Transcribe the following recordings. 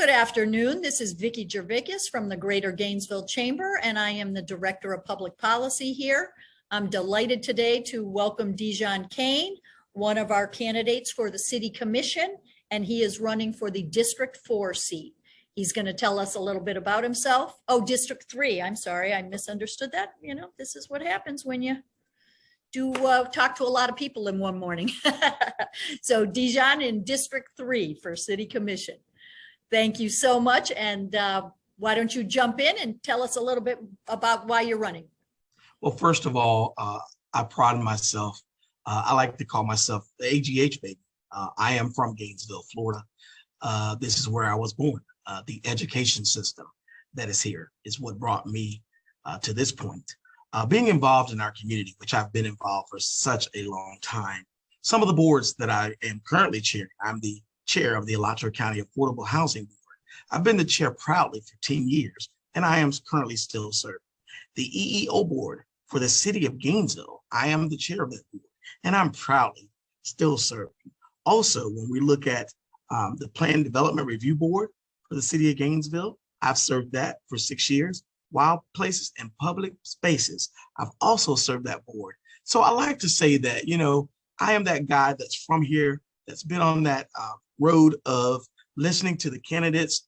Good afternoon. This is Vicki Jervickas from the Greater Gainesville Chamber, and I am the Director of Public Policy here. I'm delighted today to welcome DeJeon Cain, one of our candidates for the City Commission, and he is running for the District 4 seat. He's going to tell us a little bit about himself. Oh, District 3. I'm sorry, I misunderstood that. You know, this is what happens when you do talk to a lot of people in one morning. So DeJeon in District 3 for City Commission. Thank you so much. And why don't you jump in and tell us a little bit about why you're running? Well, first of all, I pride myself. I like to call myself the AGH baby. I am from Gainesville, Florida. This is where I was born. The education system that is here is what brought me to this point. Being involved in our community, which I've been involved for such a long time. Some of the boards that I am currently chairing, I'm the chair of the Alachua County Affordable Housing Board. I've been the chair proudly for 10 years, and I am currently still serving. The EEO board for the city of Gainesville, I am the chair of that board, and I'm proudly still serving. Also, when we look at the Plan Development Review Board for the city of Gainesville, I've served that for 6 years. Wild Places and Public Spaces, I've also served that board. So I like to say that, you know, I am that guy that's from here, that's been on that road of listening to the candidates,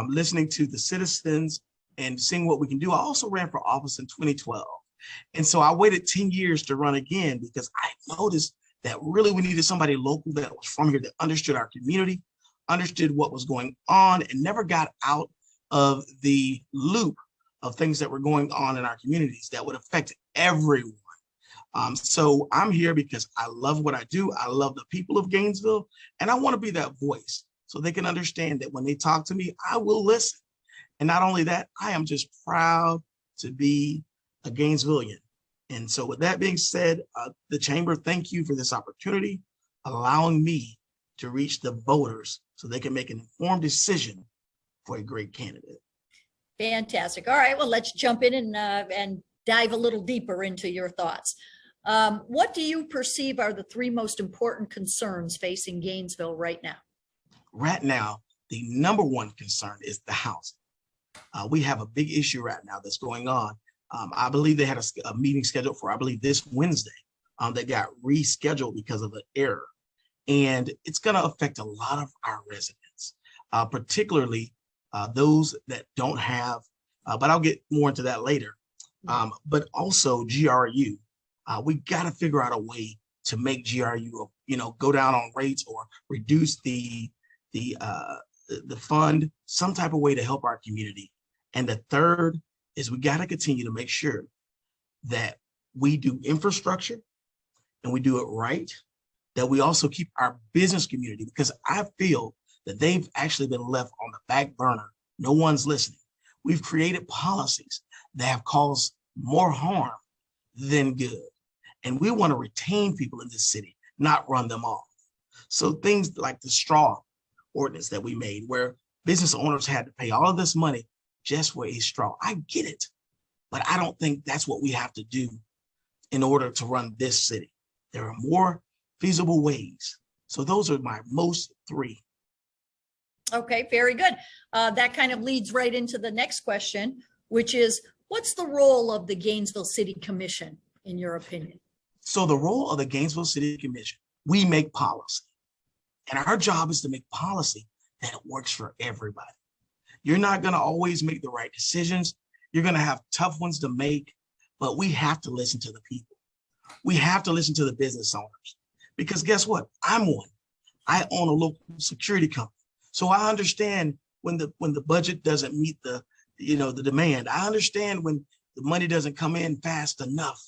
listening to the citizens, and seeing what we can do. I also ran for office in 2012. And so I waited 10 years to run again because I noticed that really we needed somebody local that was from here, that understood our community, understood what was going on, and never got out of the loop of things that were going on in our communities that would affect everyone. So I'm here because I love what I do. I love the people of Gainesville, and I want to be that voice so they can understand that when they talk to me, I will listen. And not only that, I am just proud to be a Gainesvillian. And so with that being said, the Chamber, thank you for this opportunity, allowing me to reach the voters so they can make an informed decision for a great candidate. Fantastic. All right, well, let's jump in and dive a little deeper into your thoughts. What do you perceive are the three most important concerns facing Gainesville right now? Right now, the number one concern is the housing. We have a big issue right now that's going on. I believe they had a meeting scheduled for, I believe, this Wednesday that got rescheduled because of an error. And it's going to affect a lot of our residents, particularly those that don't have, but I'll get more into that later. But also GRU. We got to figure out a way to make GRU, you know, go down on rates or reduce the fund, some type of way to help our community. And the third is we got to continue to make sure that we do infrastructure and we do it right, that we also keep our business community, because I feel that they've actually been left on the back burner. No one's listening. We've created policies that have caused more harm than good. And we want to retain people in this city, not run them off. So things like the straw ordinance that we made, where business owners had to pay all of this money just for a straw. I get it, but I don't think that's what we have to do in order to run this city. There are more feasible ways. So those are my most three. Okay, very good. That kind of leads right into the next question, which is, what's the role of the Gainesville City Commission, in your opinion? So the role of the Gainesville City Commission, we make policy. And our job is to make policy that works for everybody. You're not going to always make the right decisions. You're going to have tough ones to make, but we have to listen to the people. We have to listen to the business owners, because guess what? I'm one. I own a local security company. So I understand when the budget doesn't meet the demand. I understand when the money doesn't come in fast enough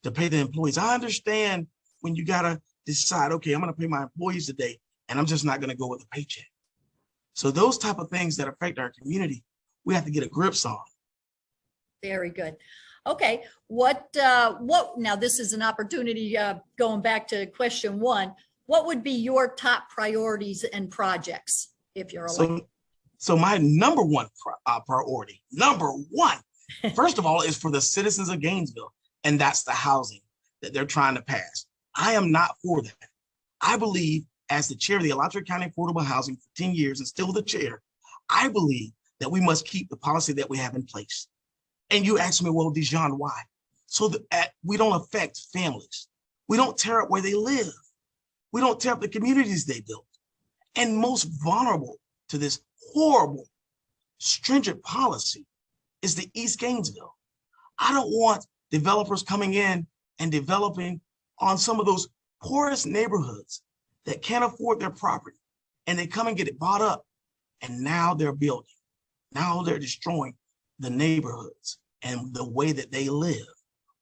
to pay the employees. I understand when you got to decide, okay, I'm going to pay my employees today, and I'm just not going to go with a paycheck. So those type of things that affect our community, we have to get a grip on. Very good. Okay, what now this is an opportunity, going back to question one, what would be your top priorities and projects if you're elected? So my number one priority, first of all, is for the citizens of Gainesville, and that's the housing that they're trying to pass. I am not for that. I believe, as the chair of the Alachua County Affordable Housing for 10 years and still the chair, I believe that we must keep the policy that we have in place. And you ask me, well, DeJeon, why? So that we don't affect families. We don't tear up where they live. We don't tear up the communities they built. And most vulnerable to this horrible, stringent policy is the East Gainesville. I don't want developers coming in and developing on some of those poorest neighborhoods that can't afford their property, and they come and get it bought up, and now they're building. Now they're destroying the neighborhoods and the way that they live.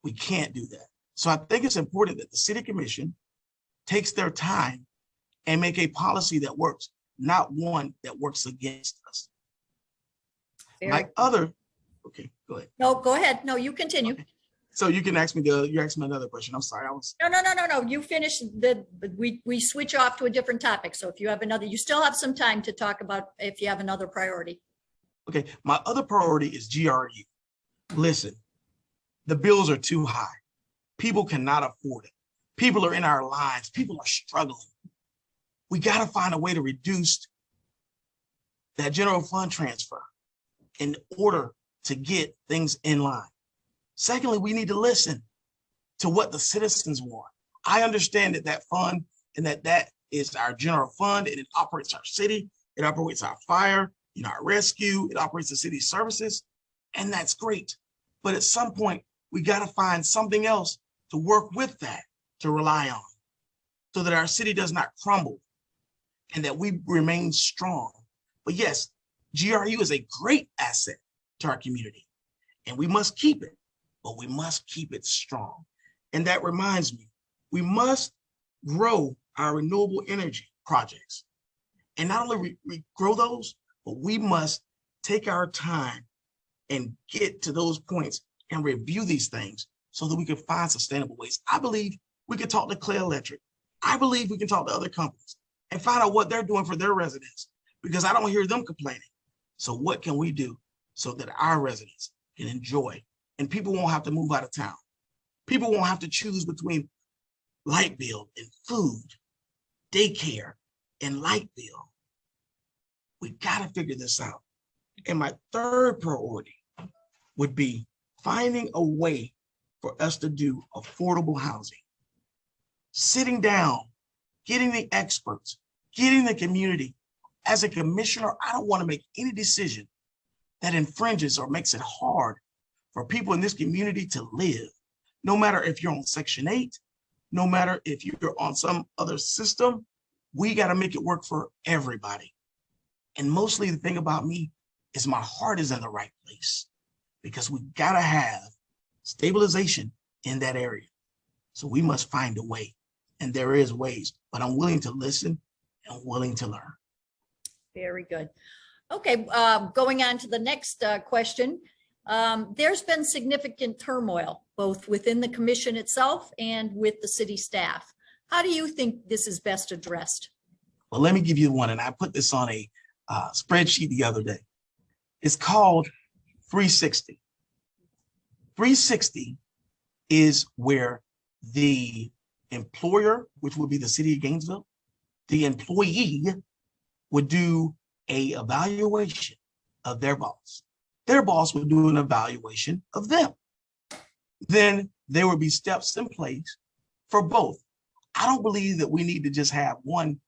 We can't do that. So I think it's important that the city commission takes their time and make a policy that works, not one that works against us. Okay, go ahead. No, go ahead. No, you continue. Okay. So you can ask me another question. I'm sorry. No. You finish we switch off to a different topic. So if you have another, you still have some time to talk about if you have another priority. Okay. My other priority is GRU. Listen, the bills are too high. People cannot afford it. People are in our lives. People are struggling. We got to find a way to reduce that general fund transfer in order to get things in line. Secondly, we need to listen to what the citizens want. I understand that fund and that is our general fund, and it operates our city, it operates our fire, our rescue, it operates the city services, and that's great. But at some point, we got to find something else to work with that, to rely on, so that our city does not crumble and that we remain strong. But yes, GRU is a great asset to our community, and we must keep it, but we must keep it strong. And that reminds me, we must grow our renewable energy projects. And not only we grow those, but we must take our time and get to those points and review these things so that we can find sustainable ways. I believe we can talk to Clay Electric. I believe we can talk to other companies and find out what they're doing for their residents, because I don't hear them complaining. So what can we do so that our residents can enjoy, and people won't have to move out of town? People won't have to choose between light bill and food, daycare and light bill. We got to figure this out. And my third priority would be finding a way for us to do affordable housing. Sitting down, getting the experts, getting the community. As a commissioner, I don't want to make any decision that infringes or makes it hard for people in this community to live. No matter if you're on Section 8, no matter if you're on some other system, we got to make it work for everybody. And mostly the thing about me is my heart is in the right place, because we got to have stabilization in that area. So we must find a way, and there is ways, but I'm willing to listen and willing to learn. Very good. Okay, going on to the next question. There's been significant turmoil, both within the commission itself and with the city staff. How do you think this is best addressed? Well, let me give you one, and I put this on a spreadsheet the other day. It's called 360. 360 is where the employer, which would be the city of Gainesville, the employee would do a evaluation of their boss. Their boss would do an evaluation of them. Then there would be steps in place for both. I don't believe that we need to just have one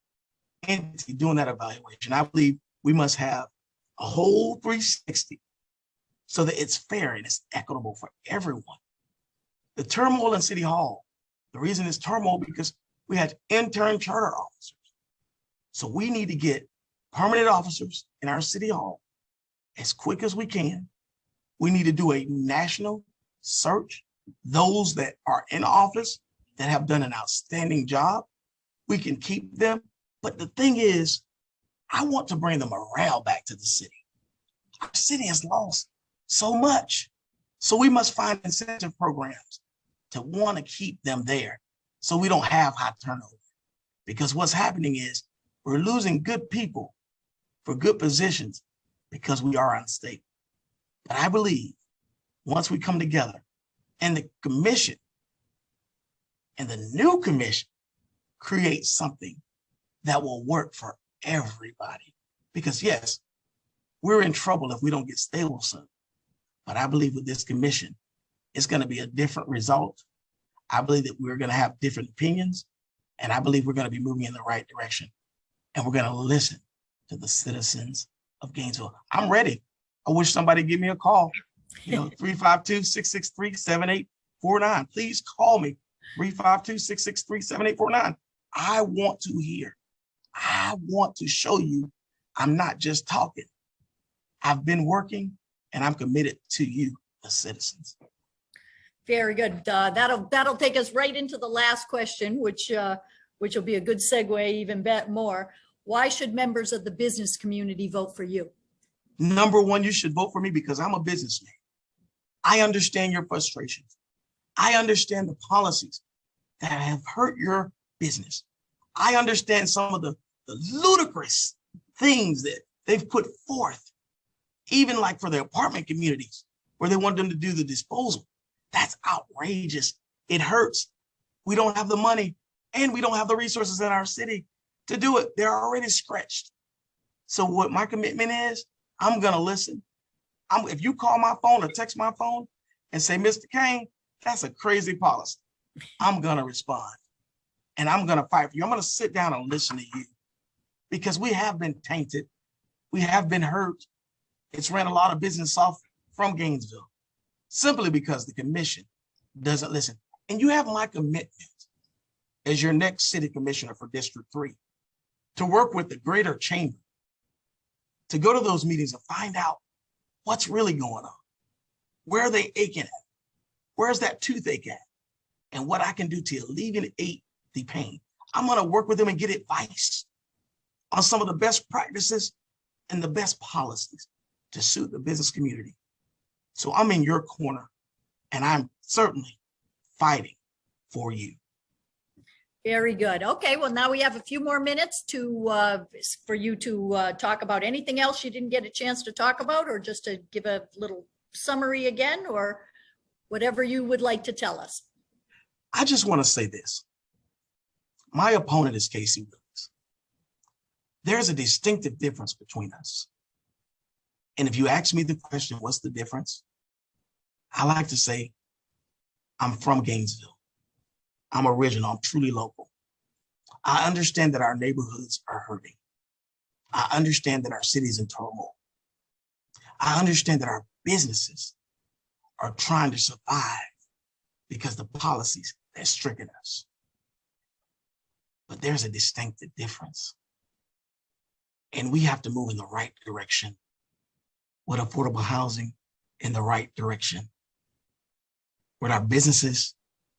entity doing that evaluation. I believe we must have a whole 360 so that it's fair and it's equitable for everyone. The turmoil in City Hall, the reason it's turmoil because we had intern charter officers. So we need to get permanent officers in our City Hall as quick as we can. We need to do a national search. Those that are in office that have done an outstanding job, we can keep them. But the thing is, I want to bring the morale back to the city. Our city has lost so much. So we must find incentive programs to want to keep them there so we don't have high turnover. Because what's happening is we're losing good people for good positions because we are unstable. But I believe once we come together and the commission and the new commission create something that will work for everybody. Because yes, we're in trouble if we don't get stable soon. But I believe with this commission, it's going to be a different result. I believe that we're going to have different opinions, and I believe we're going to be moving in the right direction. And we're going to listen to the citizens of Gainesville. I'm ready. I wish somebody give me a call, 352-663-7849. Please call me, 352-663-7849. I want to hear. I want to show you I'm not just talking. I've been working, and I'm committed to you, the citizens. Very good. That'll take us right into the last question, which will be a good segue even more. Why should members of the business community vote for you? Number one, you should vote for me because I'm a businessman. I understand your frustrations. I understand the policies that have hurt your business. I understand some of the ludicrous things that they've put forth, even like for the apartment communities where they want them to do the disposal. That's outrageous. It hurts. We don't have the money and we don't have the resources in our city to do it. They're already stretched. So what my commitment is, I'm going to listen. If you call my phone or text my phone and say, Mr. Cain, that's a crazy policy, I'm going to respond and I'm going to fight for you. I'm going to sit down and listen to you because we have been tainted. We have been hurt. It's ran a lot of business off from Gainesville simply because the commission doesn't listen. And you have my commitment as your next city commissioner for District 3 to work with the greater chamber, to go to those meetings and find out what's really going on. Where are they aching at? Where's that toothache at? And what I can do to alleviate the pain. I'm going to work with them and get advice on some of the best practices and the best policies to suit the business community. So I'm in your corner and I'm certainly fighting for you. Very good. Okay, well, now we have a few more minutes for you to talk about anything else you didn't get a chance to talk about, or just to give a little summary again, or whatever you would like to tell us. I just want to say this. My opponent is Casey Williams. There's a distinctive difference between us. And if you ask me the question, what's the difference? I like to say, I'm from Gainesville. I'm original, I'm truly local. I understand that our neighborhoods are hurting. I understand that our city's in turmoil. I understand that our businesses are trying to survive because the policies that stricken us. But there's a distinctive difference. And we have to move in the right direction with affordable housing in the right direction, with our businesses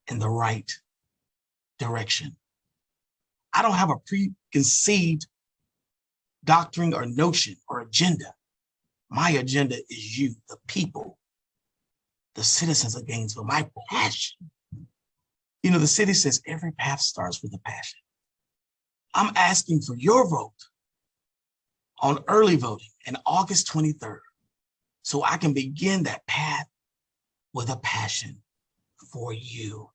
in the right direction. I don't have a preconceived doctrine or notion or agenda. My agenda is you, the people, the citizens of Gainesville, my passion. You know, the city says every path starts with a passion. I'm asking for your vote on early voting on August 23rd, so I can begin that path with a passion for you.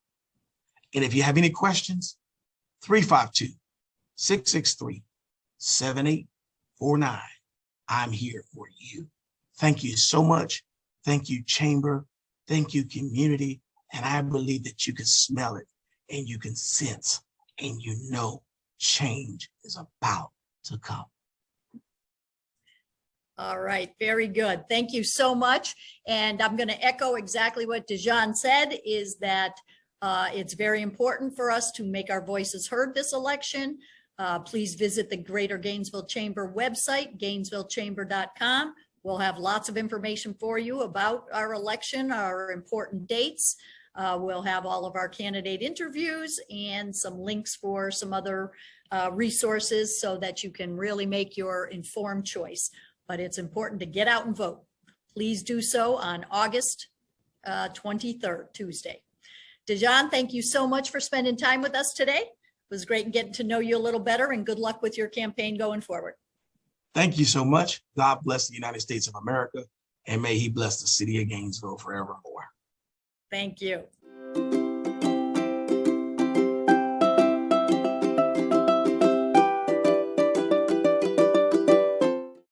And if you have any questions, 352-663-7849. I'm here for you. Thank you so much. Thank you, Chamber. Thank you, community. And I believe that you can smell it and you can sense and you know change is about to come. All right, very good. Thank you so much. And I'm going to echo exactly what DeJeon said, is that it's very important for us to make our voices heard this election. Please visit the Greater Gainesville Chamber website, gainesvillechamber.com. We'll have lots of information for you about our election, our important dates. We'll have all of our candidate interviews and some links for some other resources so that you can really make your informed choice. But it's important to get out and vote. Please do so on August 23rd, Tuesday. DeJeon, thank you so much for spending time with us today. It was great getting to know you a little better, and good luck with your campaign going forward. Thank you so much. God bless the United States of America, and may he bless the city of Gainesville forevermore. Thank you.